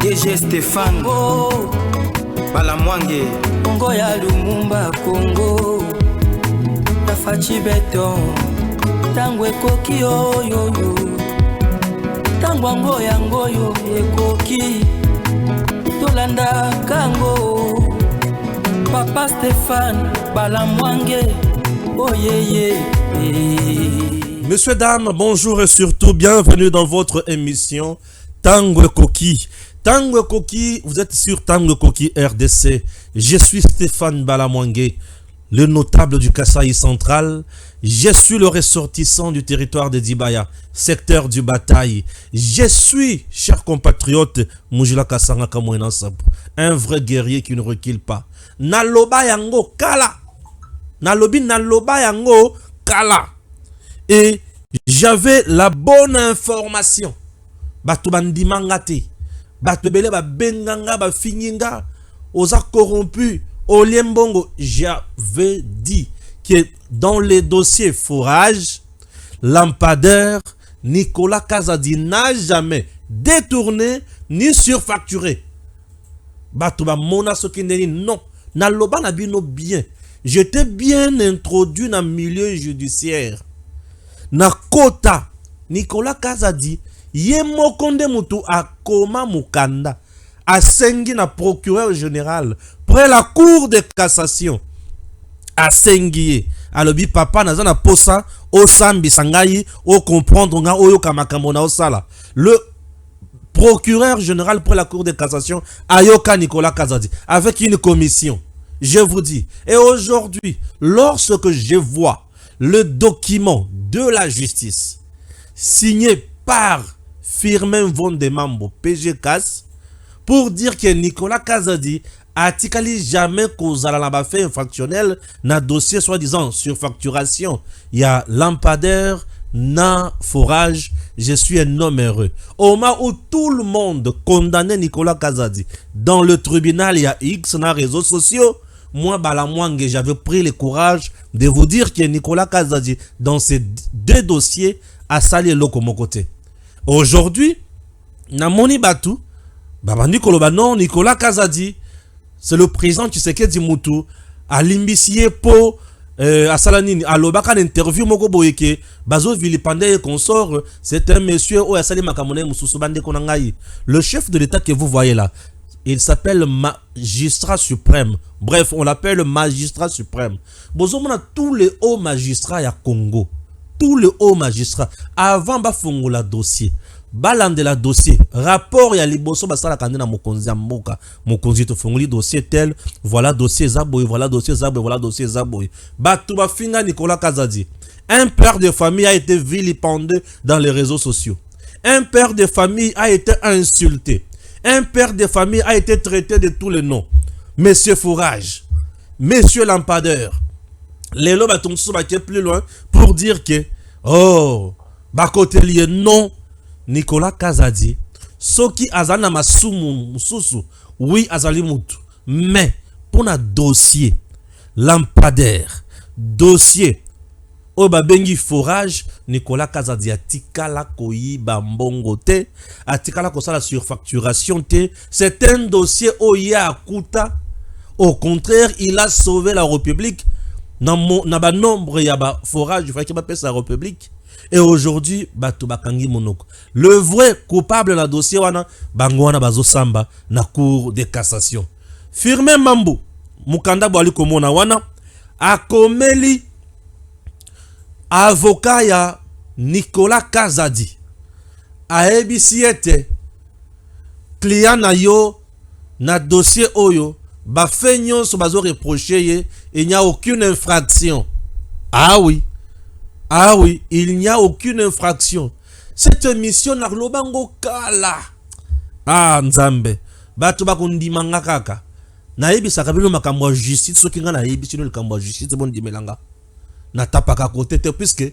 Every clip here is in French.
DG Stéphane Balamwange Congo ya Lumumba Congo Tafachi Beton Tango ekoki oyo Tango ango yango yo ekoki Tolanda kango Papa Stéphane Balamwange Oh yeah. Messieurs, dames, bonjour et surtout bienvenue dans votre émission Tango Koki. Tango Koki, vous êtes sur Tango Koki RDC. Je suis Stéphane Balamwange, le notable du Kasaï central. Je suis le ressortissant du territoire de Dibaya, secteur du Bataille. Je suis, chers compatriotes, Mujila Kasanga Kamouena Sabu, un vrai guerrier qui ne recule pas. Naloba yango kala. Naloba yango kala. Et j'avais la bonne information. Bato bandi mangate. Bato bele ba benganga ba fininga. Oza corrompu. Oliembongo. J'avais dit que dans les dossiers forage, Lampadaire, Nicolas Kazadi n'a jamais détourné ni surfacturé. Bato ba mona sokindeni non. Naloba na bino bien. J'étais bien introduit dans le milieu judiciaire. Na kota Nicolas Kazadi yemo konde mutu akoma mukanda asengi na procureur général près la cour de cassation asengi alobi papa naza na posa o sambi sangai o comprendre nga oyo kamakambo na osala. Le procureur général près la cour de cassation ayoka Nicolas Kazadi avec une commission. Je vous dis, et aujourd'hui, lorsque je vois le document de la justice signé par Firmin Vondemambo PGCAS pour dire que Nicolas Kazadi a tikali jamais causé la fait infractionnel na dossier soi-disant surfacturation. Il y a lampadaire, na forage, je suis un homme heureux. Au moment où tout le monde condamnait Nicolas Kazadi, dans le tribunal, il y a X na réseaux sociaux. Moi, Balamwange, j'avais pris le courage de vous dire que Nicolas Kazadi, dans ces deux dossiers, a sali l'eau mon côté. Aujourd'hui, Namoni Batou, Baba Nicolas Kazadi, c'est le président Tshisekedi Moutou, a l'imbicié pour à Salanini, à l'Obaka l'interview Moko Boyeke, Bazo Vilipande et consort, c'est un monsieur où a sali Makamone Moussousoubande Konangaï. Le chef de l'État que vous voyez là, il s'appelle magistrat suprême. Bref, on l'appelle magistrat suprême. Bozomona tous les hauts magistrats à Congo. Tous les hauts magistrats. Avant bafongo la dossier. Balande la dossier. Rapport ya liboso basala kandena mokonzi mboka. Mokonzi to fongoli dossier tel. Voilà dossier Zaboy. Voilà dossier Zaboy. Voilà dossier Zaboy. Batou bafinga Nicolas Kazadi. Un père de famille a été vilipendé dans les réseaux sociaux. Un père de famille a été insulté. Un père de famille a été traité de tous les noms. Monsieur Fourage, Monsieur Lampadeur. Les lobes sont plus loin pour dire que, oh, bakote lié non, Nicolas Kazadi, Soki Azana Masumu Mususu, oui, Azali Moutou. Mais, pour un dossier, Lampadaire, dossier, Obabengi Forage, Nicolas Kazadi atikala koyi bambongote, atikala kosala surfacturation te. C'est un dossier oya akuta. Au contraire, il a sauvé la République. Naba nombre yaba forage, il fallait qu'il m'appelle la République. Et aujourd'hui, bato bakangi monoko. Le vrai coupable dans le dossier wana, bangwana bazo samba na cour de cassation. Firmin Mambo, mukanda boali komona wana, akomeli avocat ya Nicolas Kazadi aebisi ete client na yo na dossier oyo ba fait nyonso bazo reprocher ye, il n'y a aucune infraction. Ah oui, il n'y a aucune infraction. Cette mission na lobango kala. Ah nzambe, bato bakondimanga kaka. Na ebisa kabino makambo justice soki nga na ebisi no makambo justice bon dimelanga. Na tapaka côté puisque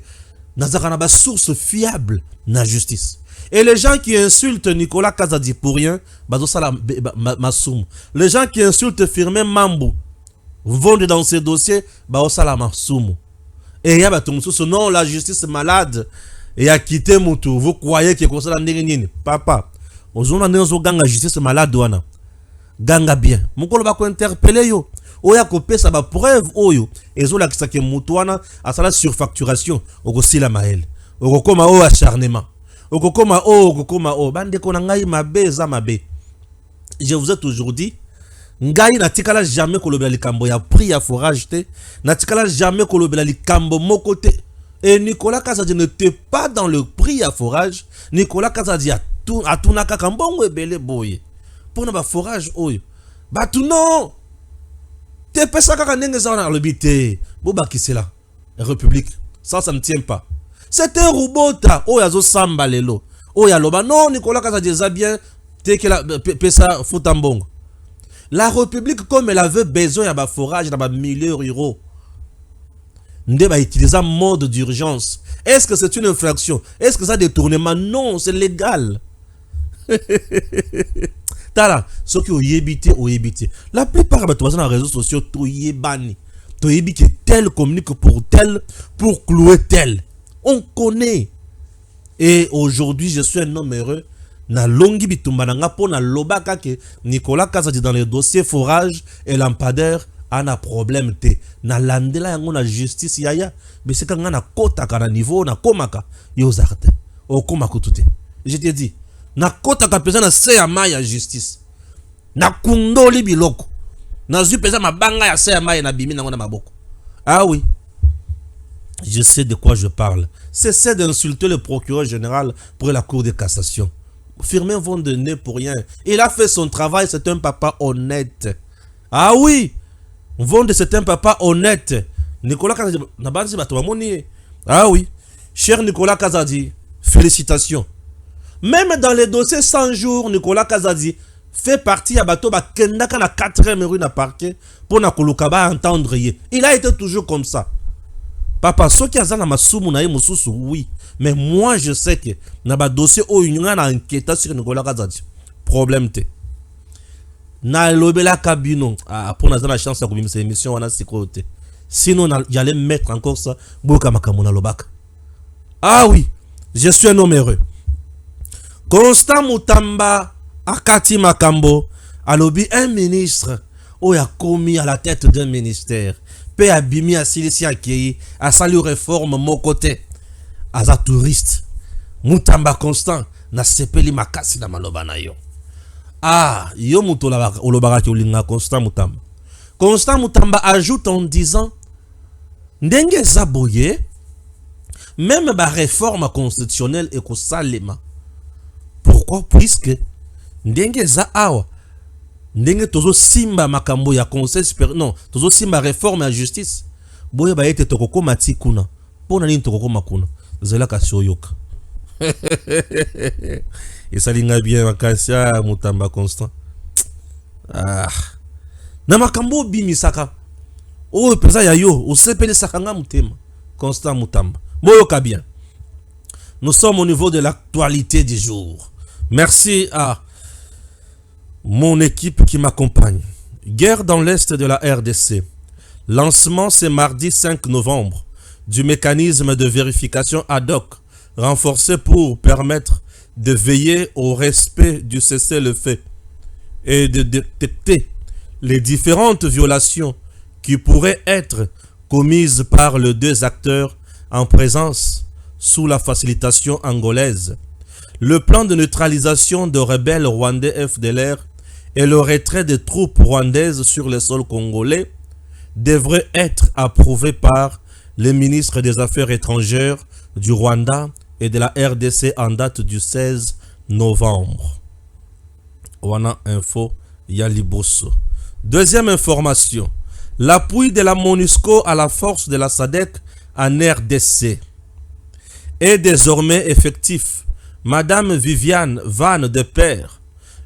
nazaka na ba source fiable na justice. Et les gens qui insultent Nicolas Kazadi pour rien, bazo sala masum. Les gens qui insultent Firmin Mambo vont dans ces dossiers, bazo sala masum. Et il y a batumsu non la justice malade et a quitté Moutou. Vous croyez que comme ça la ndenge nini? Papa, ozona nezo ganga justice malade wana ganga bien mokolo ba ko interpeller yo oya ko pesa ba preuve oyo ezola kisake mutu wana asala surfacturation okosila maele okokoma o acharnement okokoma bande ko na ngai mabe za mabe. Je vous ai toujours dit ngai na tikala jamais kolobela likambo ya prix ya forage te na tikala jamais kolobela likambo moko te. Et Nicolas Kazadi n'était pas dans le prix à forage. Nicolas Kazadi a tout na kaka mbongo ebele boye pour na ba forage oyo batu non te pesa kaka ndenge za na lobité bo bakisela République ça ne tient pas. C'était Rubota oyo azo samba lelo oyo aloba non Nicolas Kazadi za bien te que la pesa futa mbongo. La République comme elle avait besoin ya ba forage na ba milliers d'euros Nde va utiliser un mode d'urgence. Est-ce que c'est une infraction? Est-ce que ça détournement? Non, c'est légal. Tala, ce qui ont évité. La plupart de les réseaux sociaux, tout y est banni. Tout y est tel communique pour tel, pour clouer tel. On connaît. Et aujourd'hui, je suis un homme heureux. Na longi bitumbananga po na lobaka ke Nicolas Kazadi dans le dossier forage et lampadaire. Ana problème te na landela yango na justice yaya beseka nga na kota kana niveau na komaka yo zarte o komaka tout. Je te dis na kota ka pesa na se ya maya justice na kundoli biloko na zu pesa mabanga ya se ya maya na bimi nango na maboko. Ah oui, je sais de quoi je parle. Cessez d'insulter le procureur général pour la cour de cassation. Firmin Von de nez pour rien. Il a fait son travail, c'est un papa honnête. Ah oui, Vonde, c'est un papa honnête. Nicolas Kazadi, ah oui, cher Nicolas Kazadi, félicitations. Même dans les dossiers 100 jours, Nicolas Kazadi fait partie à bateau Kendaka na 4e rue na parquet pour na kolukaba entendre yé. Il a été toujours comme ça. Papa, ce qui a zana masumu na mususu, oui. Mais moi, je sais que na ba dossier o union na enquête sur Nicolas Kazadi. Problème te. Na lobela kabino pour na la chance de comme cette émission on a sécurité. Sinon j'allais mettre encore ça boka makamona lobaka. Ah oui, je suis un homme heureux. Constant Mutamba Akati Makambo alobi un ministre oya commis à la tête d'un ministère. Pe abimi a silisi akei a salu réforme mon côté. Aza touriste. Mutamba Constant na sepeli makasi na maloba na yo. Ah, yo mutola olobaka olinga Constant Mutamba. Constant Mutamba ajoute en disant ndenge zaboye même ba réforme constitutionnelle et salema. Pourquoi? Puisque ndenge za awa ndenge tozo simba makambo ya conseil supérieur non tozo simba réforme ya justice boye ba ete tokoko matikuna pona nini tokoko makuna zela kasioyoka. Et ça linga bien Makasia Mutamba Constant. Ah. Na makambo bimisaka. O pesa ya yo, o sepele sakanga mutema. Constant Mutamba. Boyoka bien. Nous sommes au niveau de l'actualité du jour. Merci à mon équipe qui m'accompagne. Guerre dans l'est de la RDC. Lancement ce mardi 5 novembre du mécanisme de vérification ad hoc renforcé pour permettre de veiller au respect du cessez-le-feu et de détecter les différentes violations qui pourraient être commises par les deux acteurs en présence sous la facilitation angolaise. Le plan de neutralisation de rebelles rwandais FDLR et le retrait des troupes rwandaises sur le sol congolais devrait être approuvé par les ministres des Affaires étrangères du Rwanda et de la RDC en date du 16 novembre. Wana info Yaliboso. Deuxième information. L'appui de la MONUSCO à la force de la SADC en RDC est désormais effectif. Madame Viviane Van de Père,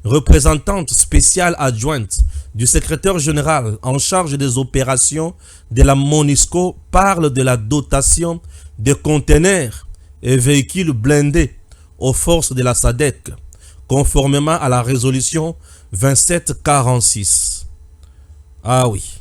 représentante spéciale adjointe du secrétaire général en charge des opérations de la MONUSCO, parle de la dotation de conteneurs et véhicules blindés aux forces de la SADC, conformément à la résolution 2746. Ah oui.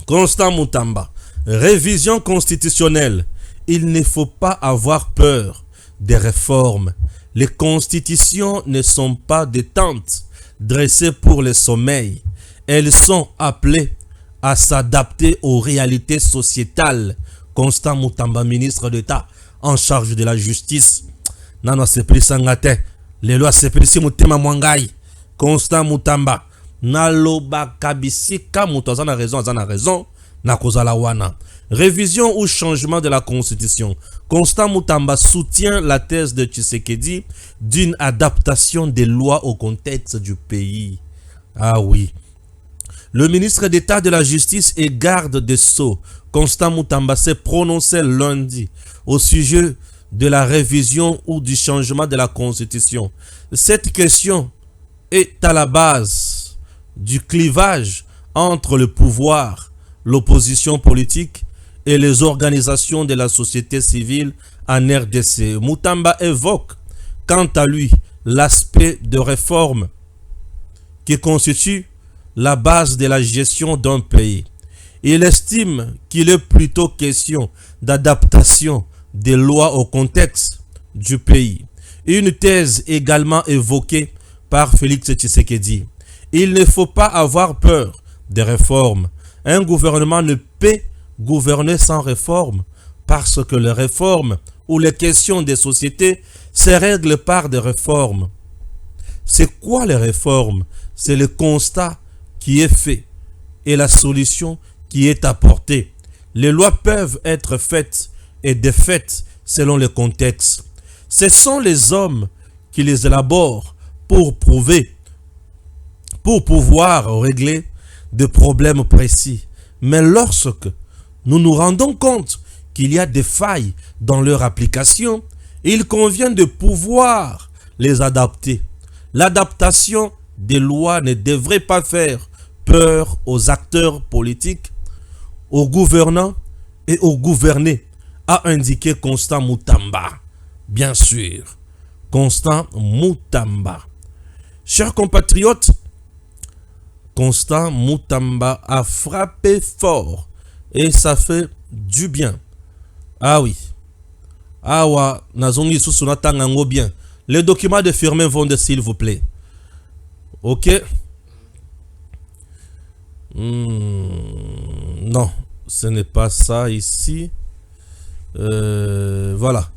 Constant Mutamba. Révision constitutionnelle. Il ne faut pas avoir peur des réformes. Les constitutions ne sont pas des tentes dressées pour le sommeil. Elles sont appelées à s'adapter aux réalités sociétales. Constant Mutamba, ministre d'État en charge de la justice. Nano sepeli sangate. Les lois sepeli si mutema mwangai. Constant Mutamba. Naloba kabisika muto azana raison. Na kozala wana. Révision ou changement de la Constitution. Constant Mutamba soutient la thèse de Tshisekedi d'une adaptation des lois au contexte du pays. Ah oui. Le ministre d'État de la Justice et garde des Sceaux, Constant Mutamba, s'est prononcé lundi au sujet de la révision ou du changement de la Constitution. Cette question est à la base du clivage entre le pouvoir, l'opposition politique et les organisations de la société civile en RDC. Mutamba évoque, quant à lui, l'aspect de réforme qui constitue la base de la gestion d'un pays. Il estime qu'il est plutôt question d'adaptation des lois au contexte du pays. Une thèse également évoquée par Félix Tshisekedi. Il ne faut pas avoir peur des réformes. Un gouvernement ne peut gouverner sans réforme parce que les réformes ou les questions des sociétés se règlent par des réformes. C'est quoi les réformes? C'est le constat qui est fait et la solution qui est apportée. Les lois peuvent être faites et défaites selon le contexte. Ce sont les hommes qui les élaborent pour pouvoir régler des problèmes précis. Mais lorsque nous nous rendons compte qu'il y a des failles dans leur application, il convient de pouvoir les adapter. L'adaptation des lois ne devrait pas faire peur aux acteurs politiques, aux gouvernants et aux gouvernés, a indiqué Constant Mutamba. Bien sûr, Constant Mutamba. Chers compatriotes, Constant Mutamba a frappé fort et ça fait du bien. Ah oui. Awa, nazongi susunata ngango bien. Les documents de Firmin vont de s'il vous plaît. Ok. Non, ce n'est pas ça ici. Voilà.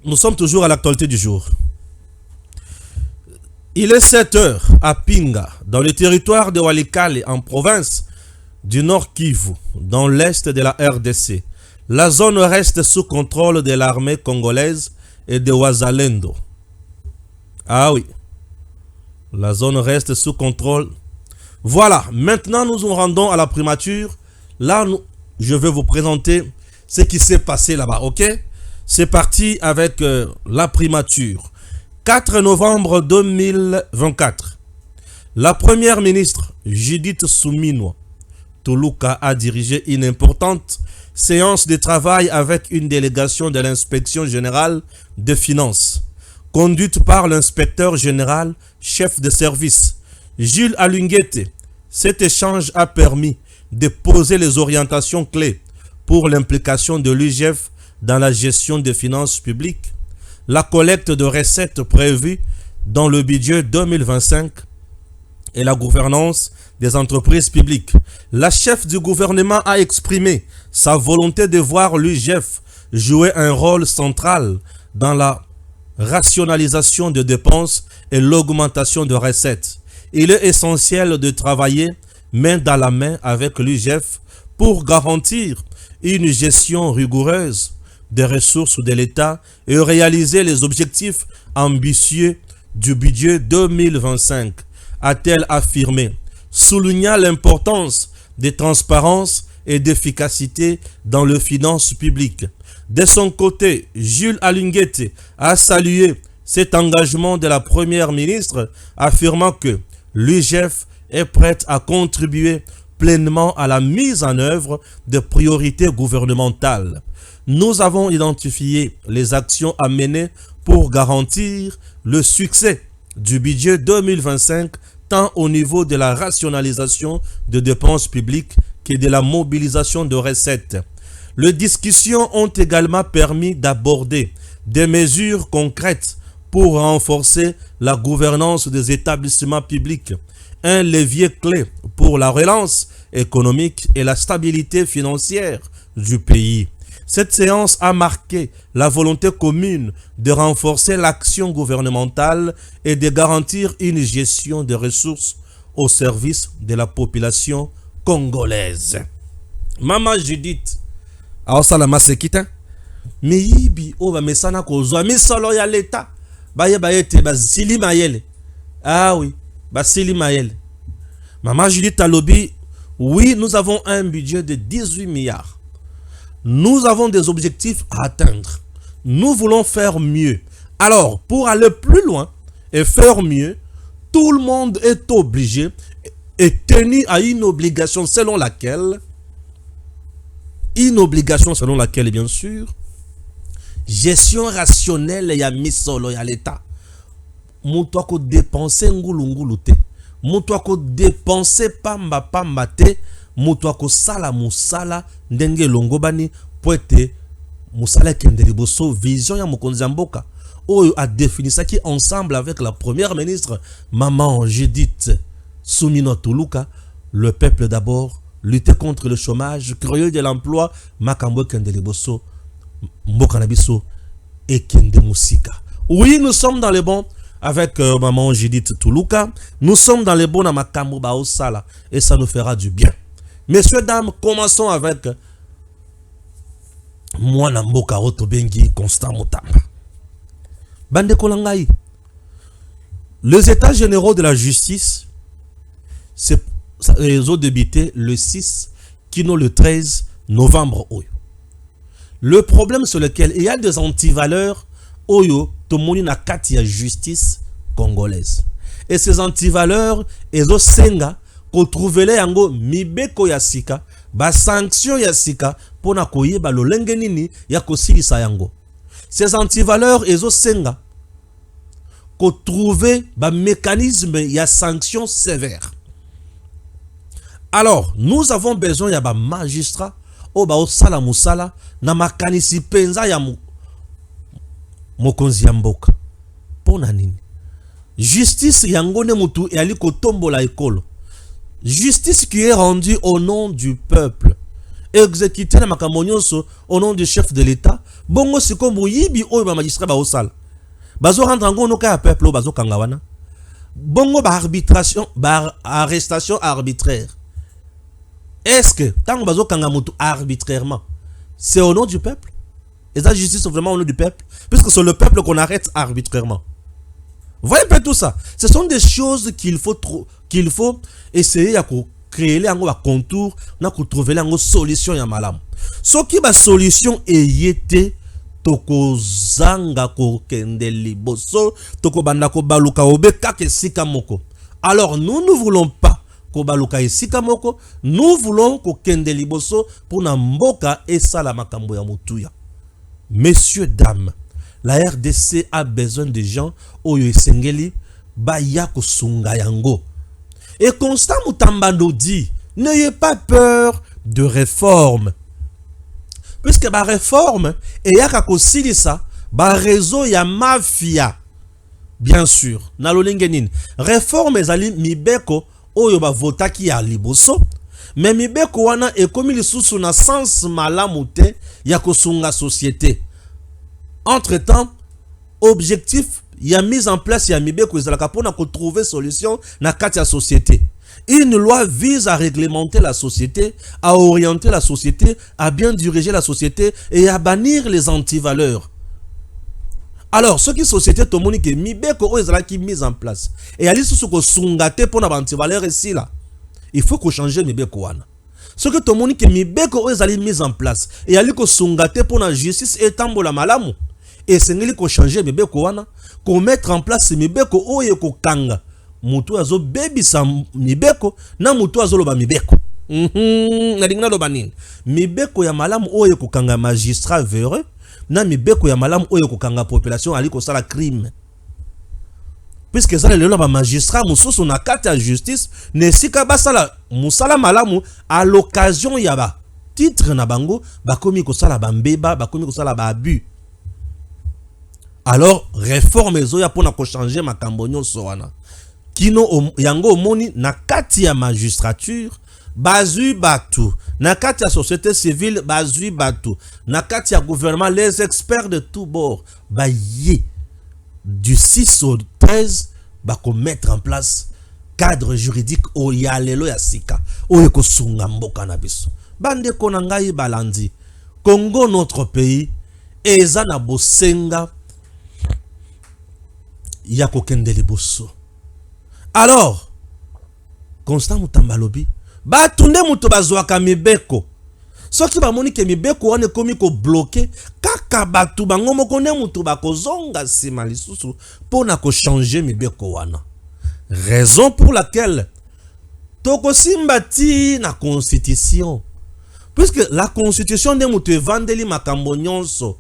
Nous sommes toujours à l'actualité du jour. Il est 7 heures à Pinga, dans le territoire de Walikale, en province du Nord Kivu, dans l'est de la RDC. La zone reste sous contrôle de l'armée congolaise et de Wazalendo. Ah oui. La zone reste sous contrôle. Voilà. Maintenant, nous nous rendons à la primature. Là, je vais vous présenter ce qui s'est passé là-bas. Ok? C'est parti avec la primature. 4 novembre 2024. La première ministre Judith Suminwa Tuluka a dirigé une importante séance de travail avec une délégation de l'inspection générale des finances, conduite par l'inspecteur général chef de service, Jules Alunguete. Cet échange a permis de poser les orientations clés pour l'implication de l'UGF dans la gestion des finances publiques, la collecte de recettes prévues dans le budget 2025 et la gouvernance des entreprises publiques. La chef du gouvernement a exprimé sa volonté de voir l'UGF jouer un rôle central dans la rationalisation des dépenses et l'augmentation de recettes. Il est essentiel de travailler main dans la main avec l'UGF pour garantir une gestion rigoureuse des ressources de l'État et réaliser les objectifs ambitieux du budget 2025, a-t-elle affirmé, soulignant l'importance de transparence et d'efficacité dans les finances publiques. De son côté, Jules Alunguete a salué cet engagement de la première ministre, affirmant que l'UGF est prête à contribuer pleinement à la mise en œuvre des priorités gouvernementales. Nous avons identifié les actions à mener pour garantir le succès du budget 2025 tant au niveau de la rationalisation de dépenses publiques que de la mobilisation de recettes. Les discussions ont également permis d'aborder des mesures concrètes pour renforcer la gouvernance des établissements publics, un levier clé pour la relance économique et la stabilité financière du pays. Cette séance a marqué la volonté commune de renforcer l'action gouvernementale et de garantir une gestion des ressources au service de la population congolaise. Maman Judith, aosala sekita, miyibi o ba mesana kozwa misolo ya leta, baye bayete basili mayele. Ah oui, basili mayele. Maman Judith alobi, oui, nous avons un budget de 18 milliards. Nous avons des objectifs à atteindre. Nous voulons faire mieux. Alors, pour aller plus loin et faire mieux, tout le monde est obligé et tenu à une obligation selon laquelle, bien sûr, gestion rationnelle ya misolo ya l'État. Mutu ako dépenser ngulu te. Mutu ako dépenser pamba te. Mutu ako sala musala ndenge longobani poete musala kende liboso vision ya mokonzi mboka. Oyo a défini ça qui ensemble avec la première ministre Maman Judith Soumino Tuluka, le peuple d'abord, lutter contre le chômage, créer de l'emploi, makambo kende liboso mboka na biso et kende musika. Oui, nous sommes dans les bons avec Maman Judith Tuluka, nous sommes dans les bons à makambo baosala et ça nous fera du bien. Messieurs, dames, commençons avec Mwana Mboka Otobengi Constant Mutamba. Bande Kolangai. Les états généraux de la justice ont débuté le 6, kino le 13 novembre. Le problème sur lequel il y a des antivaleurs, Oyo, Tomoni na kati ya justice congolaise. Et ces antivaleurs, ils ont senga, qu'on trouvele yango mibeko ya sika, ba sanction ya sika, pona koyeba lo lenge nini ya kosilisa yango. Ces antivaleurs, ils ont senga, qu'on trouve ba mécanisme ya sanction sévère. Alors, nous avons besoin ya ba magistrat, o ba osala musala, na makanisi penza ya mokonzi ya mboka. Pona nini? Justice yango ne mutu e ali kotombo la ekolo. Justice qui est rendue au nom du peuple. Exécutée na makamonyonso au nom du chef de l'État. Bongo siko muyibi oyo ba magistrat ba osala. Bazo rendre ngo no ka peuple bazo kangawana. Bongo ba arbitration, ba arrestation arbitraire. Est-ce que tant bazo kangamutu arbitrairement, c'est au nom du peuple? Et la justice c'est vraiment au nom du peuple, puisque c'est le peuple qu'on arrête arbitrairement. Voyez un peu tout ça. Ce sont des choses qu'il faut essayer de créer un contour, de trouver une solution ya malam. Ce qui est solution est toko zanga ko kende liboso, toko banda ko baluka obeka ke sikamoko. Alors nous ne voulons pas ko baluka e sikamoko, nous voulons ko kende liboso pour na mboka et sala makambo ya mutuya. Messieurs, dames, la RDC a besoin de gens oyo esengeli baya kosunga yango. Et Constant Mutamba nous dit, n'ayez pas peur de réforme. Puisque ba réforme et yaka kosilisa ba réseau ya mafia. Bien sûr, na lolingenin. Réforme ezali mibeko oyo ba votaki ya liboso. Mais mibeko wana ekomi lisusu na sens malamu te ya kosunga société. Entre-temps, objectif y a mis en place ya mibeko ezalaka pona ko trouver solution na kati ya société. Une loi vise à réglementer la société, à orienter la société, à bien diriger la société et à bannir les antivaleurs. Alors, ce qui société tomoni ke mibeko o ezalaki mise en place. Et ali susu ko sungate pona ba antivaleur ici là. Il faut qu'on change mibeko wana. Ce que tout le monde qui mibeko o ezali mise en place et ali ko sungate pona justice etambola malamu. Et c'est ngeli ko changer mibeko wana, ko mettre en place mibeko oyo ko kanga. Mutu azo baby sa mibeko na mutu azo loba mibeko. Na dingna loba nini. Mibeko ya malamu oyo ko kanga magistrat véreux, na mibeko ya malamu oyo ko kanga population ali ko sala crime. Puisque ça le ba magistrat mususu na kati ya justice ne sika basala musala malamu à l'occasion ya ba titre na bango bakomi ko sala ba mbeba bakomi ko sala ba abus. Alors réforme ezoya pona ko changer makambo nyonso wana kino yango omoni na kati ya magistrature bazui batu na kati ya société civile bazui batu na kati ya gouvernement les experts de tout bord baye du 6 au 13 bako mettre en place cadre juridique o ya lelo ya sika oyo ko sunga mboka na biso bande ko na ngai balandi Congo notre pays eza na bosenga ya kokende liboso. Alors Constant Mutamba lobi batunde muto bazwaka mibeko soki bamoni ke mibeko wana ekomi ko bloquer kaka batu bango moko ne muto bakozonga sima lisusu pona ko changer mibeko wana. Raison pour laquelle toko simbati na constitution, puisque la constitution de muto evandeli makambo nyonso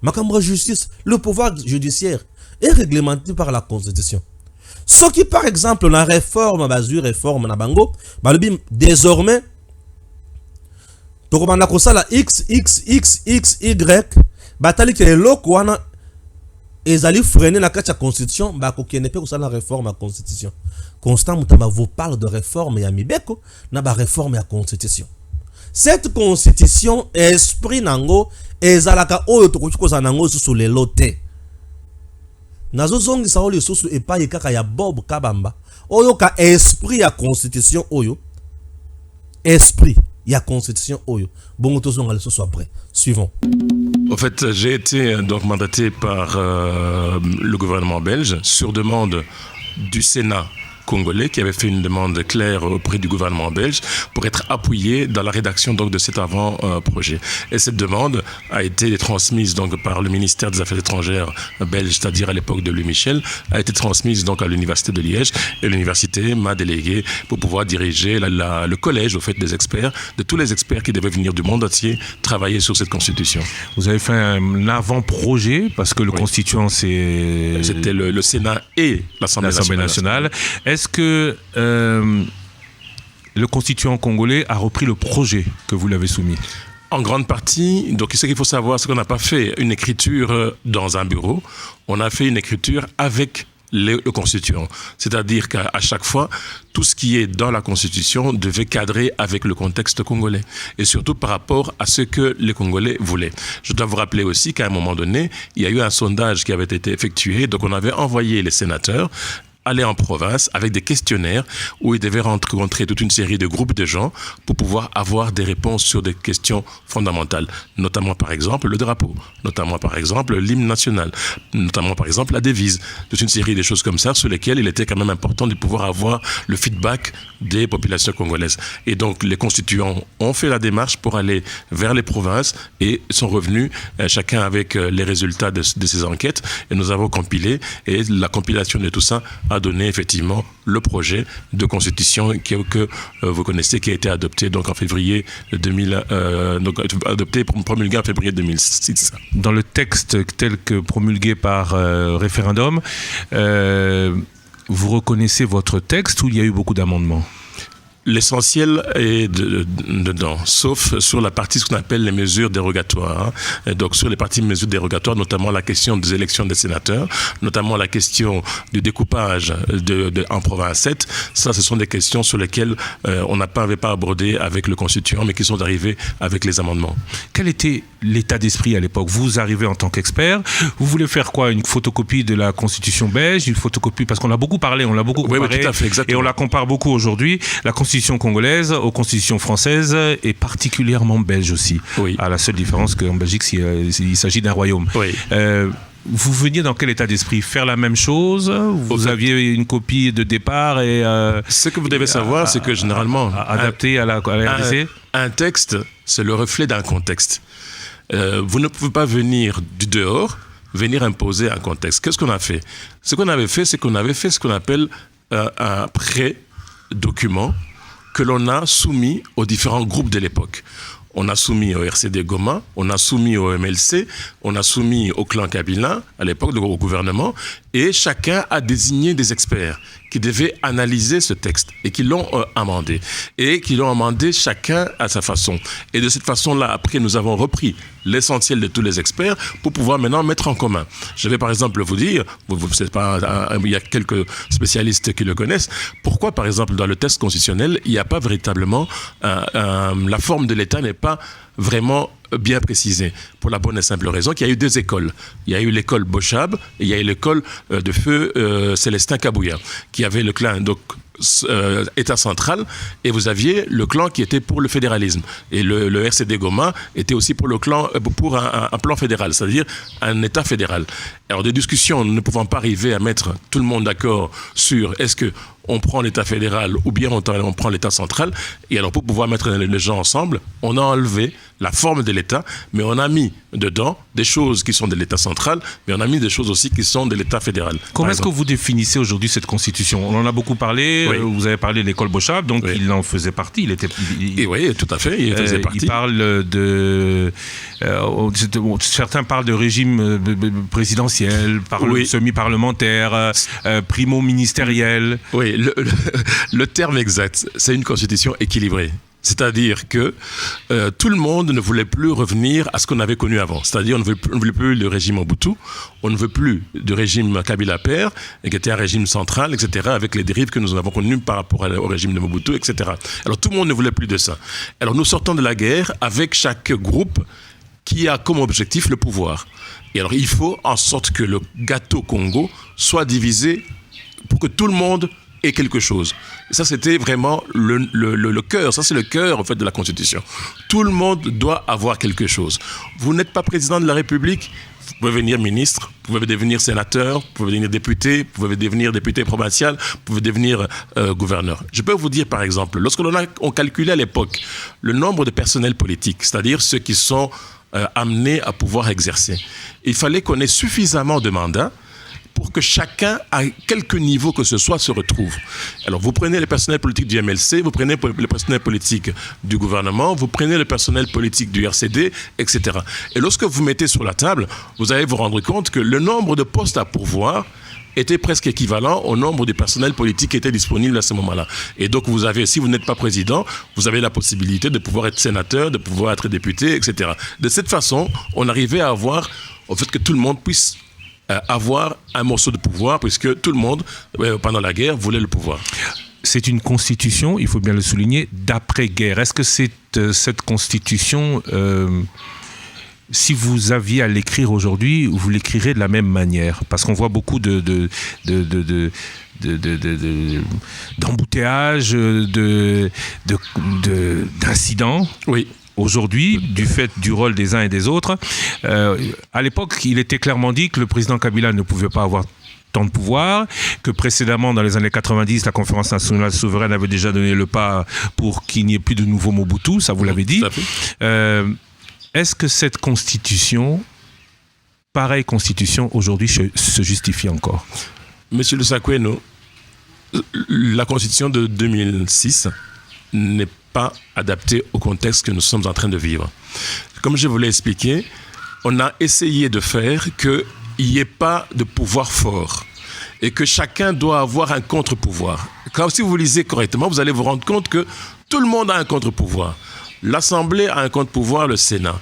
makambo justice, le pouvoir judiciaire est réglementé par la constitution. Ce qui par exemple la réforme bazu réforme na bango balobi désormais tokobanda kosala XXXXY batali ke eloko wana ezali freiner na kati ya constitution bakokende pe kosala réforme à constitution. Constant Mutamba vous parle de réforme ya mibeko na ba réforme ya constitution. Cette constitution esprit nango ezalaka oyo tokoki kozala nango susu lelo te. Nazo zongi sa oli susu epai kaka ya Bob Kabamba oyo ka esprit ya constitution oyo esprit ya constitution oyo bongo tozonga leso après. Suivons. En fait, j'ai été donc mandaté par le gouvernement belge sur demande du Sénat congolais qui avait fait une demande claire auprès du gouvernement belge pour être appuyé dans la rédaction donc de cet avant-projet. Et cette demande a été transmise donc par le ministère des Affaires étrangères belge, c'est-à-dire à l'époque de Louis Michel, a été transmise donc à l'université de Liège et l'université m'a délégué pour pouvoir diriger le collège au fait des experts, de tous les experts qui devaient venir du monde entier travailler sur cette constitution. Vous avez fait un avant-projet parce que le constituant c'était le Sénat et l'Assemblée nationale. Est-ce que le constituant congolais a repris le projet que vous l'avez soumis? En grande partie. Donc ce qu'il faut savoir, c'est qu'on n'a pas fait une écriture dans un bureau, on a fait une écriture avec le constituant. C'est-à-dire qu'à chaque fois, tout ce qui est dans la constitution devait cadrer avec le contexte congolais. Et surtout par rapport à ce que les Congolais voulaient. Je dois vous rappeler aussi qu'à un moment donné, il y a eu un sondage qui avait été effectué. Donc on avait envoyé les sénateurs aller en province avec des questionnaires où ils devaient rencontrer toute une série de groupes de gens pour pouvoir avoir des réponses sur des questions fondamentales, notamment par exemple le drapeau, notamment par exemple l'hymne national, notamment par exemple la devise, toute une série de choses comme ça sur lesquelles il était quand même important de pouvoir avoir le feedback des populations congolaises. Et donc les constituants ont fait la démarche pour aller vers les provinces et sont revenus chacun avec les résultats de ces enquêtes et nous avons compilé et la compilation de tout ça a donné effectivement le projet de constitution que vous connaissez, qui a été adopté donc en février 2000, donc adopté promulgué en février 2006. Dans le texte tel que promulgué par référendum, vous reconnaissez votre texte ou il y a eu beaucoup d'amendements? L'essentiel est dedans, sauf sur la partie ce qu'on appelle les mesures dérogatoires. Et donc sur les parties mesures dérogatoires, notamment la question des élections des sénateurs, notamment la question du découpage en province 7. Ça, ce sont des questions sur lesquelles on n'avait pas abordé avec le constituant, mais qui sont arrivées avec les amendements. Quel était l'état d'esprit à l'époque? Vous arrivez en tant qu'expert, vous voulez faire quoi? Une photocopie de la constitution belge, une photocopie, parce qu'on a beaucoup parlé, on l'a beaucoup comparé, oui, tout à fait, exactement. Et on la compare beaucoup aujourd'hui. La constitution congolaise aux constitutions françaises et particulièrement belge aussi. Oui. À la seule différence qu'en Belgique, il s'agit d'un royaume. Oui. Vous veniez dans quel état d'esprit? Faire la même chose? Vous aviez une copie de départ et... ce que vous devez savoir, c'est que généralement... Adapté à la RDC? Un texte, c'est le reflet d'un contexte. Vous ne pouvez pas venir du dehors, venir imposer un contexte. Qu'est-ce qu'on a fait? Ce qu'on avait fait, c'est qu'on avait fait ce qu'on appelle un pré-document que l'on a soumis aux différents groupes de l'époque. On a soumis au RCD Goma, on a soumis au MLC, on a soumis au clan Kabila, à l'époque, au gouvernement, Et chacun a désigné des experts qui devaient analyser ce texte et qui l'ont amendé. Et qui l'ont amendé chacun à sa façon. Et de cette façon-là, après, nous avons repris l'essentiel de tous les experts pour pouvoir maintenant mettre en commun. Je vais par exemple vous dire, il y a quelques spécialistes qui le connaissent, pourquoi par exemple dans le texte constitutionnel, il n'y a pas véritablement, la forme de l'État n'est pas vraiment bien précisée, pour la bonne et simple raison qu'il y a eu 2 écoles. Il y a eu l'école Bochab et il y a eu l'école de feu Célestin Kabouya, qui avait le clan donc État central, et vous aviez le clan qui était pour le fédéralisme, et le RCD Goma était aussi pour le clan pour un plan fédéral, c'est-à-dire un État fédéral. Alors des discussions ne pouvant pas arriver à mettre tout le monde d'accord sur est-ce que on prend l'État fédéral ou bien on prend l'État central, et alors pour pouvoir mettre les gens ensemble, on a enlevé la forme de l'État, mais on a mis dedans des choses qui sont de l'État central, mais on a mis des choses aussi qui sont de l'État fédéral. Comment est-ce que vous définissez aujourd'hui cette constitution? On en a beaucoup parlé, oui. Vous avez parlé de l'école Bochab, donc il en faisait partie. Oui, tout à fait, il faisait partie. Il parle de... certains parlent de régime présidentiel, semi-parlementaire, primo-ministériel. Oui, le terme exact, c'est une constitution équilibrée. C'est-à-dire que tout le monde ne voulait plus revenir à ce qu'on avait connu avant. C'est-à-dire on ne voulait plus le régime Mobutu, on ne veut plus du régime Kabila Père, qui était un régime central, etc., avec les dérives que nous avons connues par rapport au régime de Mobutu, etc. Alors tout le monde ne voulait plus de ça. Alors nous sortons de la guerre avec chaque groupe qui a comme objectif le pouvoir. Et alors il faut en sorte que le gâteau Congo soit divisé pour que tout le monde ait quelque chose. Et ça, c'était vraiment le cœur. Ça, c'est le cœur, en fait, de la Constitution. Tout le monde doit avoir quelque chose. Vous n'êtes pas président de la République, vous pouvez devenir ministre, vous pouvez devenir sénateur, vous pouvez devenir député, vous pouvez devenir député provincial, vous pouvez devenir gouverneur. Je peux vous dire, par exemple, lorsque on calculait à l'époque le nombre de personnels politiques, c'est-à-dire ceux qui sont amenés à pouvoir exercer, il fallait qu'on ait suffisamment de mandats pour que chacun, à quelque niveau que ce soit, se retrouve. Alors, vous prenez les personnels politiques du MLC, vous prenez les personnels politiques du gouvernement, vous prenez le personnel politique du RCD, etc. Et lorsque vous mettez sur la table, vous allez vous rendre compte que le nombre de postes à pourvoir était presque équivalent au nombre de personnels politiques qui étaient disponibles à ce moment-là. Et donc, vous avez, si vous n'êtes pas président, vous avez la possibilité de pouvoir être sénateur, de pouvoir être député, etc. De cette façon, on arrivait à avoir, au fait que tout le monde puisse avoir un morceau de pouvoir, puisque tout le monde, pendant la guerre, voulait le pouvoir. C'est une constitution, il faut bien le souligner, d'après-guerre. Est-ce que cette constitution, si vous aviez à l'écrire aujourd'hui, vous l'écrirez de la même manière? Parce qu'on voit beaucoup d'embouteillages, d'incidents. Oui. Aujourd'hui, du fait du rôle des uns et des autres, à l'époque, il était clairement dit que le président Kabila ne pouvait pas avoir tant de pouvoir, que précédemment, dans les années 90, la Conférence nationale souveraine avait déjà donné le pas pour qu'il n'y ait plus de nouveau Mobutu, ça vous l'avez dit. Est-ce que cette constitution, pareille constitution, aujourd'hui se justifie encore? Monsieur Le Sakweno, la constitution de 2006 n'est pas adapté au contexte que nous sommes en train de vivre. Comme je vous l'ai expliqué, on a essayé de faire qu'il n'y ait pas de pouvoir fort et que chacun doit avoir un contre-pouvoir. Quand si vous lisez correctement, vous allez vous rendre compte que tout le monde a un contre-pouvoir. L'Assemblée a un contre-pouvoir, le Sénat.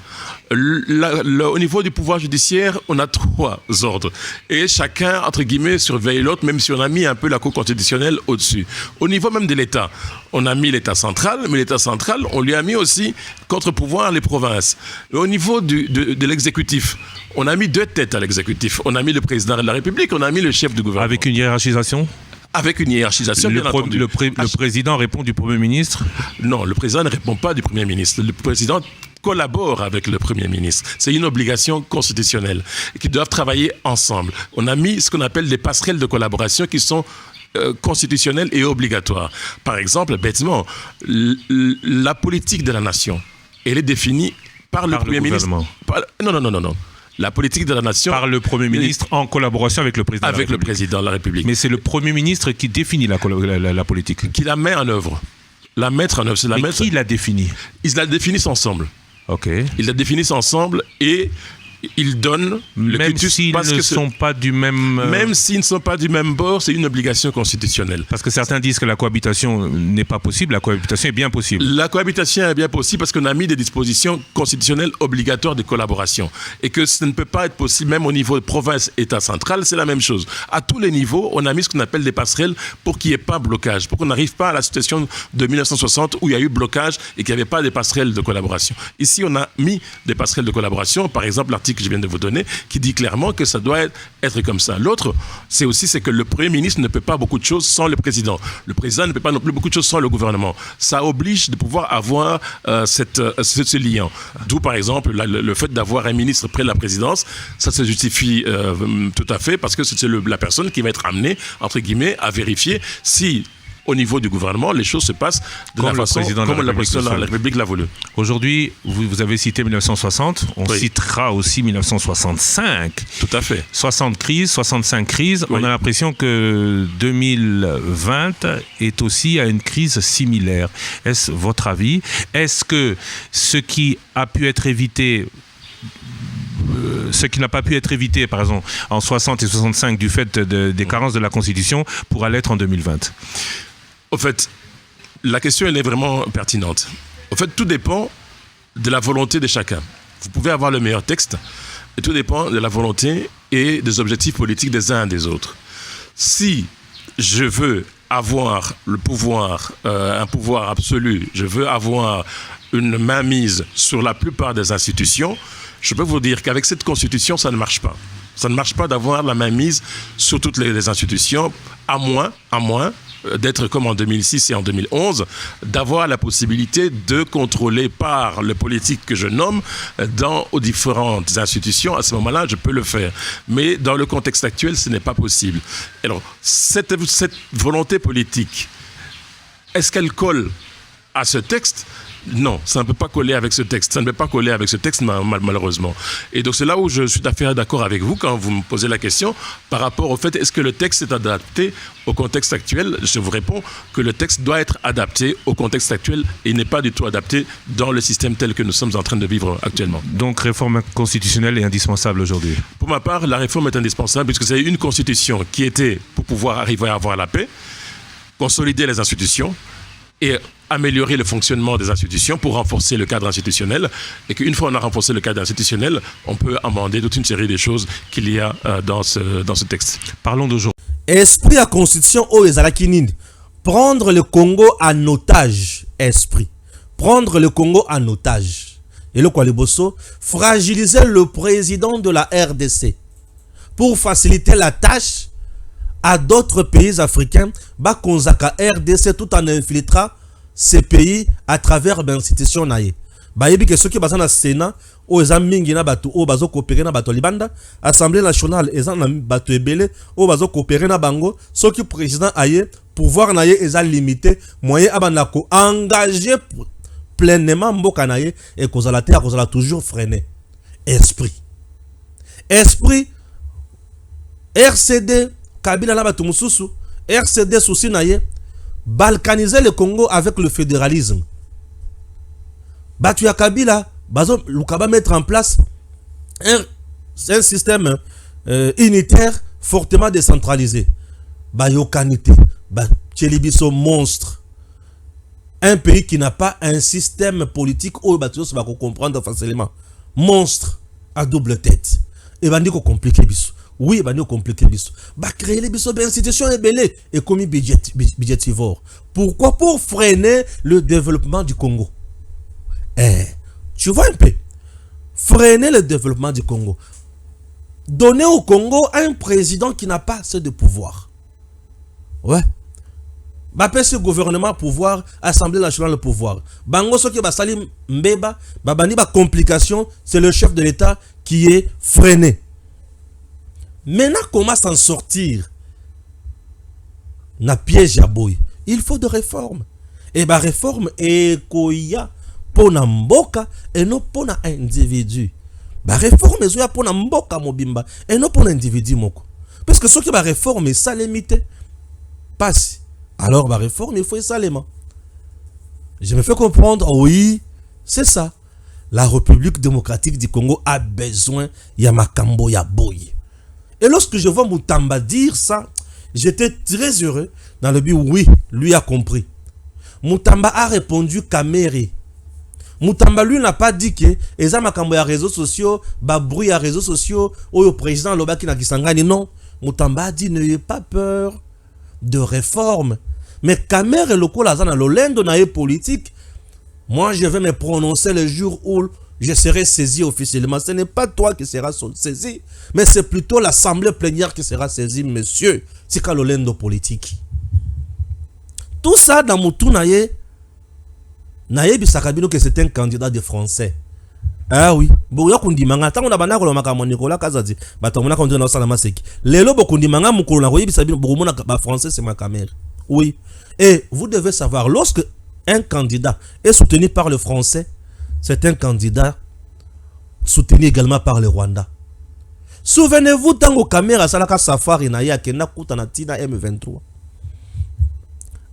Au niveau du pouvoir judiciaire, on a 3 ordres. Et chacun, entre guillemets, surveille l'autre, même si on a mis un peu la Cour constitutionnelle au-dessus. Au niveau même de l'État, on a mis l'État central, mais l'État central, on lui a mis aussi contre-pouvoir les provinces. Et au niveau de l'exécutif, on a mis 2 têtes à l'exécutif. On a mis le président de la République, on a mis le chef du gouvernement. Avec une hiérarchisation ? Avec une hiérarchisation, bien entendu. Le président répond du Premier ministre ? Non, le président ne répond pas du Premier ministre. Le président collabore avec le Premier ministre. C'est une obligation constitutionnelle qui doivent travailler ensemble. On a mis ce qu'on appelle des passerelles de collaboration qui sont constitutionnelles et obligatoires. Par exemple, bêtement, la politique de la nation, elle est définie par le Premier ministre. Non. La politique de la nation... Par le Premier ministre en collaboration avec le Président de la République. Avec le Président de la République. Mais c'est le Premier ministre qui définit la politique. Qui la met en œuvre. Qui la définit ? Ils la définissent ensemble. Ok. Ils la définissent ensemble et ils donnent le Même quitus s'ils parce ne que sont pas du même... même s'ils ne sont pas du même bord, c'est une obligation constitutionnelle. Parce que certains disent que la cohabitation n'est pas possible, la cohabitation est bien possible. La cohabitation est bien possible parce qu'on a mis des dispositions constitutionnelles obligatoires de collaboration et que ça ne peut pas être possible même au niveau de province, État central, c'est la même chose. À tous les niveaux, on a mis ce qu'on appelle des passerelles pour qu'il n'y ait pas blocage, pour qu'on n'arrive pas à la situation de 1960 où il y a eu blocage et qu'il n'y avait pas des passerelles de collaboration. Ici, on a mis des passerelles de collaboration, par exemple l'article que je viens de vous donner, qui dit clairement que ça doit être comme ça. L'autre, c'est que le Premier ministre ne peut pas beaucoup de choses sans le président. Le président ne peut pas non plus beaucoup de choses sans le gouvernement. Ça oblige de pouvoir avoir ce lien. D'où, par exemple, le fait d'avoir un ministre près de la présidence, ça se justifie tout à fait parce que c'est la personne qui va être amenée, entre guillemets, à vérifier si au niveau du gouvernement, les choses se passent de la façon comme le président de la République l'a voulu. Aujourd'hui, vous avez cité 1960, on citera aussi 1965. Tout à fait. 60 crises, 65 crises. Oui. On a l'impression que 2020 est aussi à une crise similaire. Est-ce votre avis? Est-ce que ce qui a pu être évité... ce qui n'a pas pu être évité, par exemple, en 60 et 65 du fait des carences de la Constitution, pourra l'être en 2020. Au fait, la question, elle est vraiment pertinente. Au fait, tout dépend de la volonté de chacun. Vous pouvez avoir le meilleur texte, et tout dépend de la volonté et des objectifs politiques des uns et des autres. Si je veux avoir le pouvoir, un pouvoir absolu, je veux avoir une mainmise sur la plupart des institutions, je peux vous dire qu'avec cette constitution, ça ne marche pas. Ça ne marche pas d'avoir la mainmise sur toutes les institutions, à moins d'être comme en 2006 et en 2011, d'avoir la possibilité de contrôler par le politique que je nomme aux différentes institutions. À ce moment-là, je peux le faire. Mais dans le contexte actuel, ce n'est pas possible. Alors, cette volonté politique, est-ce qu'elle colle à ce texte ? Non, ça ne peut pas coller avec ce texte. Ça ne peut pas coller avec ce texte, malheureusement. Et donc, c'est là où je suis tout à fait d'accord avec vous quand vous me posez la question par rapport au fait, est-ce que le texte est adapté au contexte actuel ? Je vous réponds que le texte doit être adapté au contexte actuel et n'est pas du tout adapté dans le système tel que nous sommes en train de vivre actuellement. Donc, réforme constitutionnelle est indispensable aujourd'hui ? Pour ma part, la réforme est indispensable puisque c'est une constitution qui était pour pouvoir arriver à avoir la paix, consolider les institutions et améliorer le fonctionnement des institutions pour renforcer le cadre institutionnel et qu'une fois on a renforcé le cadre institutionnel, on peut amender toute une série de choses qu'il y a dans ce texte. Parlons d'aujourd'hui. Esprit à constitution au Ezalaki prendre le Congo en otage. Esprit. Prendre le Congo en otage. Et le Kwaliboso, fragiliser le président de la RDC pour faciliter la tâche à d'autres pays africains, Bakonzaka RDC tout en infiltrant ces pays à travers l'institution naïe. Bayebi que ceux qui basent dans le Sénat, aux mingi na batu, au bazo coopérer na batu libanda, Assemblée nationale, ezan na batu ebele, au bazo coopérer na bango, ceux qui président aye, pouvoir naïe ezan limité, moyen abanako engagé pleinement mboka naïe et kozala te kozala toujours freiné. Esprit. RCD Kabila na batu mususu, RCD souci naïe, balkaniser le Congo avec le fédéralisme. Batu ya Kabila, bazo lukaba mettre en place un système unitaire fortement décentralisé. Bayokanité, Tchelibiso monstre. Un pays qui n'a pas un système politique où batu va comprendre facilement. Monstre à double tête. Et bandi ko compliqué biso. Oui, bah nous compliquer biso. Bah créer les biso d'institutions et belé et commis budgétivore. Pourquoi? Pour freiner le développement du Congo. Tu vois un peu. Freiner le développement du Congo. Donner au Congo un président qui n'a pas assez de pouvoir. Ouais. Bah ce gouvernement pouvoir, Assemblée nationale le pouvoir. Bango so qui ba salim mbeba, ba bani ba complication, c'est le chef de l'État qui est freiné. Maintenant, comment s'en sortir? Na piège à boy. Il faut de réformes. Et bah réforme et koya pour na mboka et non pour na individu. Bah réforme et pour na mboka mobimba et non pour l'individu moko. Parce que ceux qui va réformer ça limité passe. Alors bah réforme il faut ça les mains. Je me fais comprendre, oui, c'est ça. la République démocratique du Congo a besoin de makambo ya boy. Et lorsque je vois Mutamba dire ça, j'étais très heureux dans le but, oui, lui a compris. Mutamba a répondu Kamere. Mutamba lui n'a pas dit que les makambo ya réseaux sociaux, bruit ya réseaux sociaux, ou le président Lobaki na Kisangani, non. Mutamba a dit n'ayez pas peur de réforme. Mais Kamere loko la zana lolendo na politique. Moi je vais me prononcer le jour où je serai saisi officiellement. Ce n'est pas toi qui seras saisi, mais c'est plutôt l'assemblée plénière qui sera saisie, monsieur. C'est quand lolendo politique. Tout ça dans Moutou naye bisakabino que c'est un candidat de français. Ah oui. Boya kundimanga tango na bana ko makambo Nicolas Kazadi. Batomona ko ndona sala maseki. Lelo bokundimanga mukolo na ko yebisabino bokomona ba français c'est ma caméra. Oui. Et vous devez savoir, lorsque un candidat est soutenu par le français, c'est un candidat soutenu également par le Rwanda. Souvenez-vous tango caméra salaka safari na ya kena kuta na tina M23.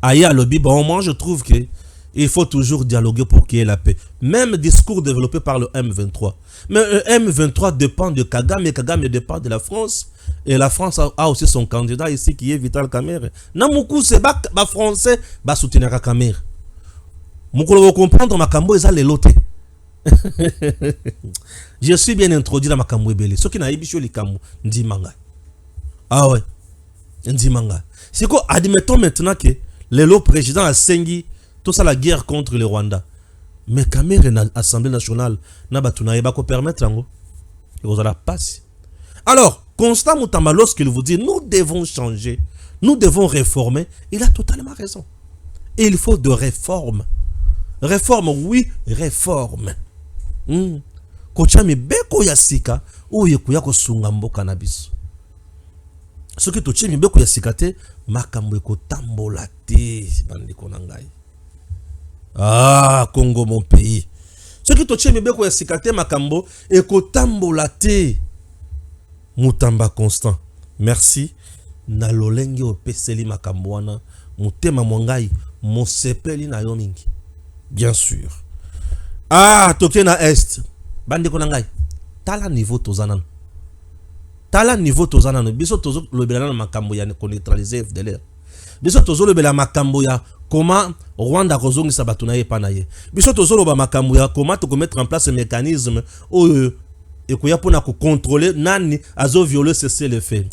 Aya lobby, bon moi je trouve que il faut toujours dialoguer pour qu'il y ait la paix. Même discours développé par le M23. Mais le M23 dépend de Kagame et Kagame dépend de la France. Et la France a aussi son candidat ici qui est Vital Kamerhe. Namoukou c'est ba français ba soutenir Kamerhe. Moukolo vous comprendre ma kambo eza lelote. Je suis bien introduit dans ma kambo ebele. Ce qui n'a ébisho li kambo ndimanga. Ah ouais. Ndimanga. C'est quoi admettons maintenant que le président a sengi tout ça la guerre contre le Rwanda. Mais Kamerhe na Assemblée nationale na batunaye ba ko permettre ngo. Vous allez passer. Alors, Constant Mutamba, lorsqu'il vous dit nous devons changer, nous devons réformer, il a totalement raison. Et il faut de réformes. Réforme, oui, réforme. Kochami beko yasika ou yekuya ko sungambo cannabis. Ce que tochemi beko yasika te makambo eko tambola te bandiko nangai. Ah, Congo mon pays. Ce que tochemi beko yasika te makambo eko tambola te. Mutamba Constant, merci. Na lolenge opeseli makambo wana mutema mwangai mosepeli na yo mingi. Bien sûr. Ah, toke na est. Bande ko nangai. Tala niveau tozanan. Tala niveau tozanan. Biso tozo lobela na makambo ya ko neutraliser FDLR. Biso tozo lobela makambo ya comment Rwanda kozongisa batu na ye pa na ye. Biso tozo loba makambo ya comment to mettre en place un mécanisme et qu'on y a pour contrôler nani azo violer cesser le fait.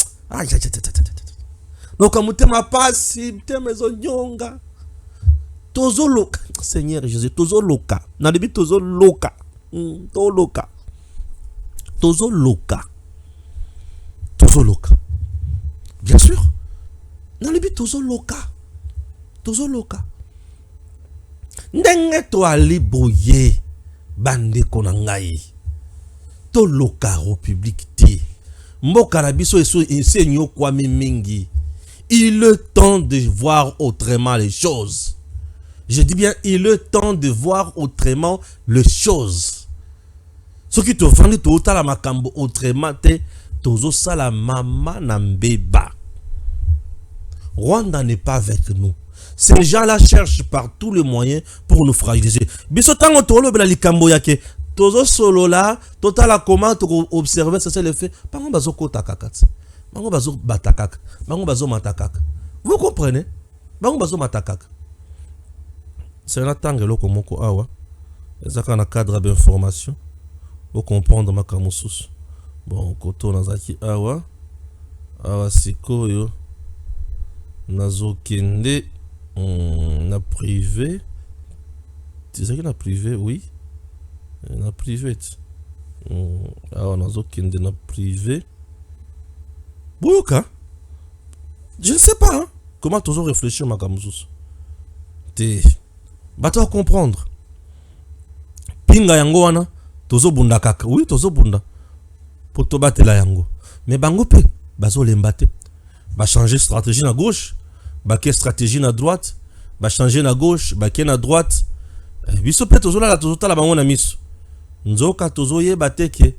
Donc comme tu m'as pas si tu maison nyonga tozo loka Seigneur Jésus tozo loka na debi tozo loka to loka tozo loka bien sûr na debi tozo loka ndenge to ali boye bande konangai to loka république ti mboka na biso esenyo kwa mingi. Il est temps de voir autrement les choses. Je dis bien, il est temps de voir autrement les choses. Ce qui te vendent tout à la makambo autrement te tozo sala mama na mbeba. Rwanda n'est pas avec nous. Ces gens-là cherchent par tous les moyens pour nous fragiliser. Biso tango tolo bela likambo yake tozo solo là, total la comment observer ça c'est le fait. Bango bazo kota kakati. Bango bazo batakaka. Bango bazo matakaka. Vous comprenez? Bango bazo matakaka. C'est un attendre loko moko awa. Ezaka na cadre d'information. Pour comprendre ma kamusus. Bon, koto nazaki awa. Awa sikoyo. Nazo kende na privé. Tu sais que na privé, oui. Na privé. Alors, nazo kende na privé. Boyoka. Je ne sais pas. Hein? Comment toujours réfléchir, ma kamusus. Te. Bato à comprendre. Pinga yango wana. Tozo bunda kaka. Oui, tozo bunda. Pour to batela yango. Mais bango pe. Bazo lembate. Ba changer stratégie na gauche. Ba ke stratégie na droite. Ba changer na gauche. Ba ke na droite. Biso pe tozo la tozo tala bango na miso. Nzoka tozo ye bateke.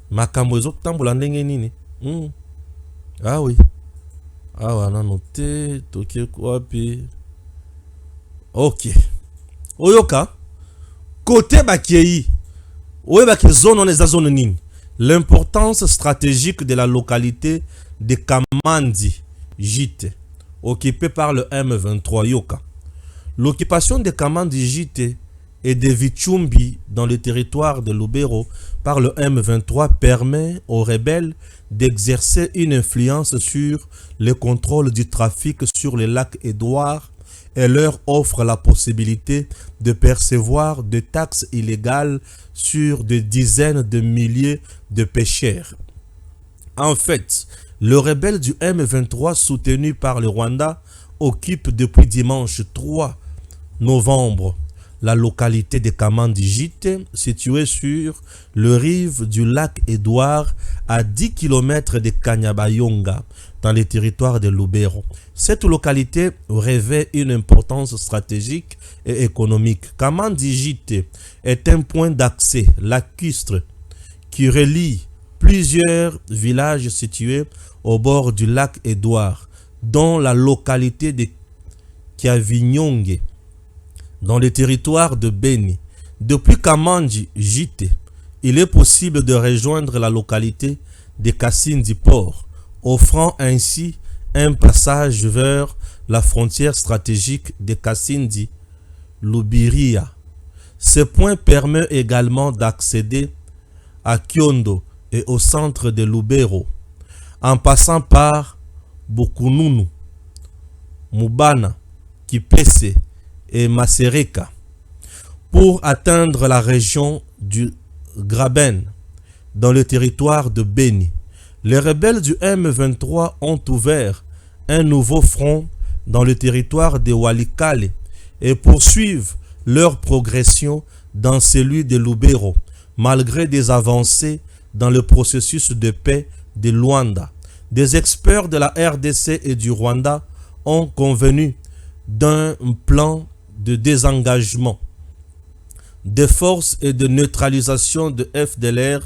Makambo ezo tambola ndenge nini. Ah oui. Ah wana noté. Toke kwa pi. Ok. Oyoka. Côté bakei. Oui, bah, que zone on est zone nini. L'importance stratégique de la localité de Kamandi, Jite, occupée par le M23 Yoka. L'occupation de Kamandi Jite et de Vichumbi dans le territoire de Lubero par le M23 permet aux rebelles d'exercer une influence sur le contrôle du trafic sur le lac Édouard et leur offre la possibilité de percevoir des taxes illégales sur des dizaines de milliers de pêcheurs. En fait, le rebelle du M23 soutenu par le Rwanda occupe depuis dimanche 3 novembre la localité de Kamandi-Jite, située sur le rive du lac Édouard à 10 km de Kanyabayonga, dans les territoires de Lubero. Cette localité revêt une importance stratégique et économique. Kamandi-Jite est un point d'accès lacustre qui relie plusieurs villages situés au bord du lac Édouard, dont la localité de Kiavinyonge, dans le territoire de Beni. Depuis Kamandi-Jite, il est possible de rejoindre la localité de Kasindi-Port, offrant ainsi un passage vers la frontière stratégique de Kasindi-Lubiria. Ce point permet également d'accéder à Kyondo et au centre de Lubero, en passant par Bukununu, Mubana, Kipese et Masereka, pour atteindre la région du Graben, dans le territoire de Beni. Les rebelles du M23 ont ouvert un nouveau front dans le territoire de Walikale et poursuivent leur progression dans celui de Lubero, malgré des avancées dans le processus de paix de Luanda. Des experts de la RDC et du Rwanda ont convenu d'un plan de désengagement des forces et de neutralisation de FDLR,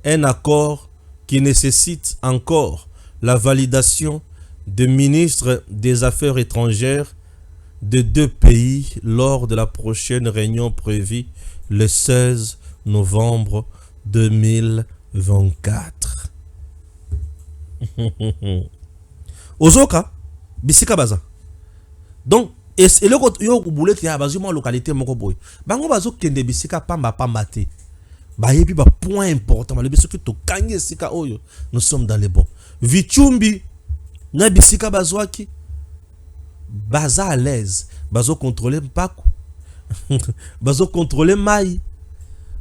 un accord qui nécessite encore la validation des ministres des Affaires étrangères de deux pays lors de la prochaine réunion prévue le 16 novembre 2024. Ozoka, bisika baza. Donc, et le côté yo boulé qui a basé localité moko boy. Bango bazo kende bisika pamba te. Ba yebi ba point important le bisika to kanye sika oyo. Nous sommes dans les bons. Vichumbi na bisika bazwaki baza à l'aise. Bazo contrôler mpako. Bazo contrôler mai.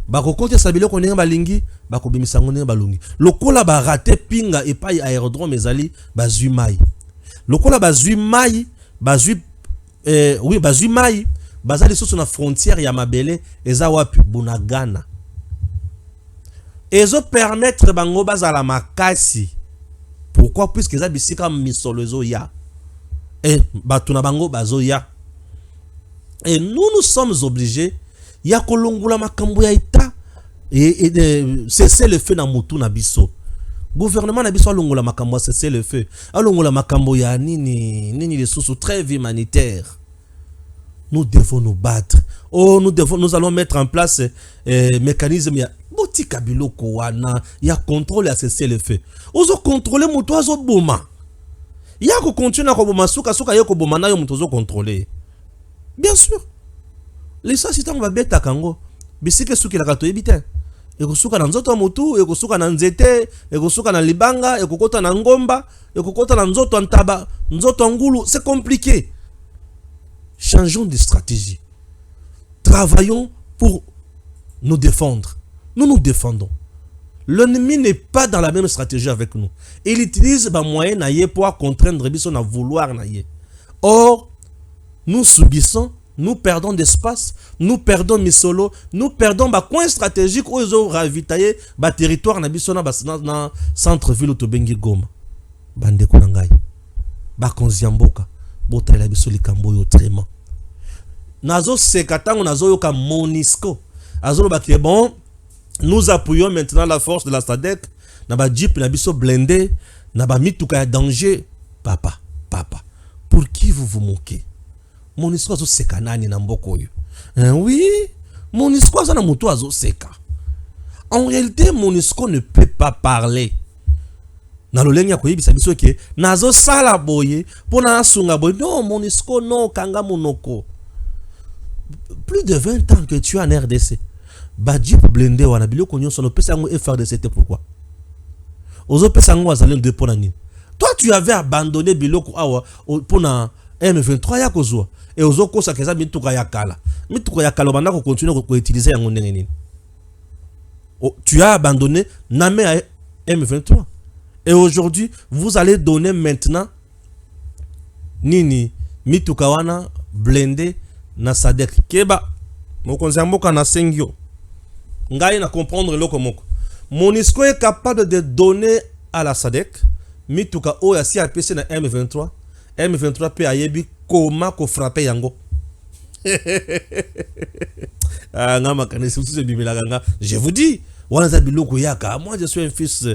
Bako kote sabile ko nenga balingi, bako bimisa ngo nenga balungi. Lokola ba raté pinga et pa aérodrome ezali bazui mai. Lokola bazui mai, bazui oui, bazui mai, bazali sous na frontière ya mabele eza wapi Bunagana. Ezo permettre bango bazala makasi. Pourquoi? Puisque eza bisika misolozo ya. Et batuna bango bazo ya. Et nous sommes obligés ya kolongula makambo ya ita et de cesser le feu na mutu na biso. Gouvernement na biso alongola makambo cesser le feu. Alongola makambo ya nini les sous trêve humanitaire. Nous devons nous battre. Oh, nous allons mettre en place mécanisme ya botika biloko wana ya contrôle à cesser le feu. Ozo contrôler mutu azo boma. Ya ko continuer ko boma suka yoko boma na yo mutu ozo contrôler. Bien sûr. Les assistants va beta kango. Bisike suki la kato ebite. Ekosuka na nzoto mutu, ekosuka na nzete, ekosuka na libanga, ekokota na ngomba, ekokota na nzoto ntaba, nzoto ngulu, c'est compliqué. Changeons de stratégie. Travaillons pour nous défendre. Nous nous défendons. L'ennemi n'est pas dans la même stratégie avec nous. Il utilise des moyens pour contraindre biso na vouloir naie. Or, nous subissons, nous perdons d'espace, nous perdons misolo, nous perdons ba coin stratégique où ils ont ravitaillé ba territoire na biso na centre ville to bengi Goma. Bande ko ngai. Ba konziamboka, bota la biso likambo yo traitement. Nazo sekatango nazo yoka Monisco. Azolo ba ki bon, nous appuyons maintenant la force de la SADC na ba jeep na biso blindé, na ba mituka ya danger. Papa. Pour qui vous vous moquez? Monisco azo seka nani na mboko yo. Oui, Monisco azo na mutu azo seka. En réalité, MONUSCO ne peut pas parler. Na lolenge ya koyebisa biso ke nazo sala boye pona sunga boye. Non, MONUSCO non, kanga monoko. Plus de 20 ans que tu es en RDC. Badji pour blender wana biloko nyonso no pesa ngo FRDC, c'était pourquoi? Ozo pesa ngo azali de pona nini? Toi tu avais abandonné biloko awa pona M23 ya kozwa et ozo kosa keza mituka ya kala. Mituka ya kala banda ko continuer ko utiliser yango ndenge nini? Tu as abandonné Namé à M23. Et aujourd'hui, vous allez donner maintenant Nini, Mitukawana, blindé, na Sadek. Keba, Mokonzamboka na Sengyo. Ngai na comprendre le komoko. MONUSCO est capable de donner à la Sadek, Mituka Oya si a PC na M23. M23 peut ayebi comment ko frapper yango. Je vous dis, moi je suis un fils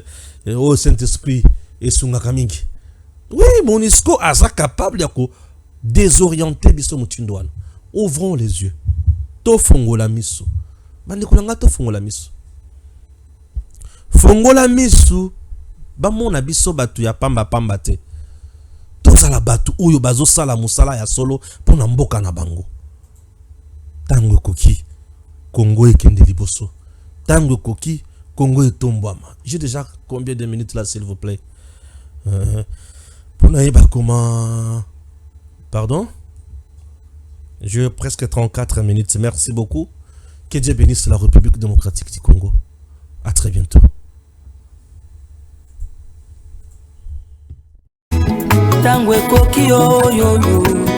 au Saint-Esprit et Sungaka mingi. Oui, MONUSCO est capable de désorienter biso mutindouane. Ouvrons les yeux. To fongola miso. Bandekolanga to fongola miso. Fongola miso. Ba mona biso batu ya pamba pamba te. Tozala batu oyo bazo sala musala ya solo pona mboka na bango. Tango koki Congo ekende liboso. Tango koki Congo etombwama. J'ai déjà combien de minutes là s'il vous plaît? Pour naïba comment? Pardon? J'ai presque 34 minutes. Merci beaucoup. Que Dieu bénisse la République démocratique du Congo. À très bientôt. Tango koki yo yo yo.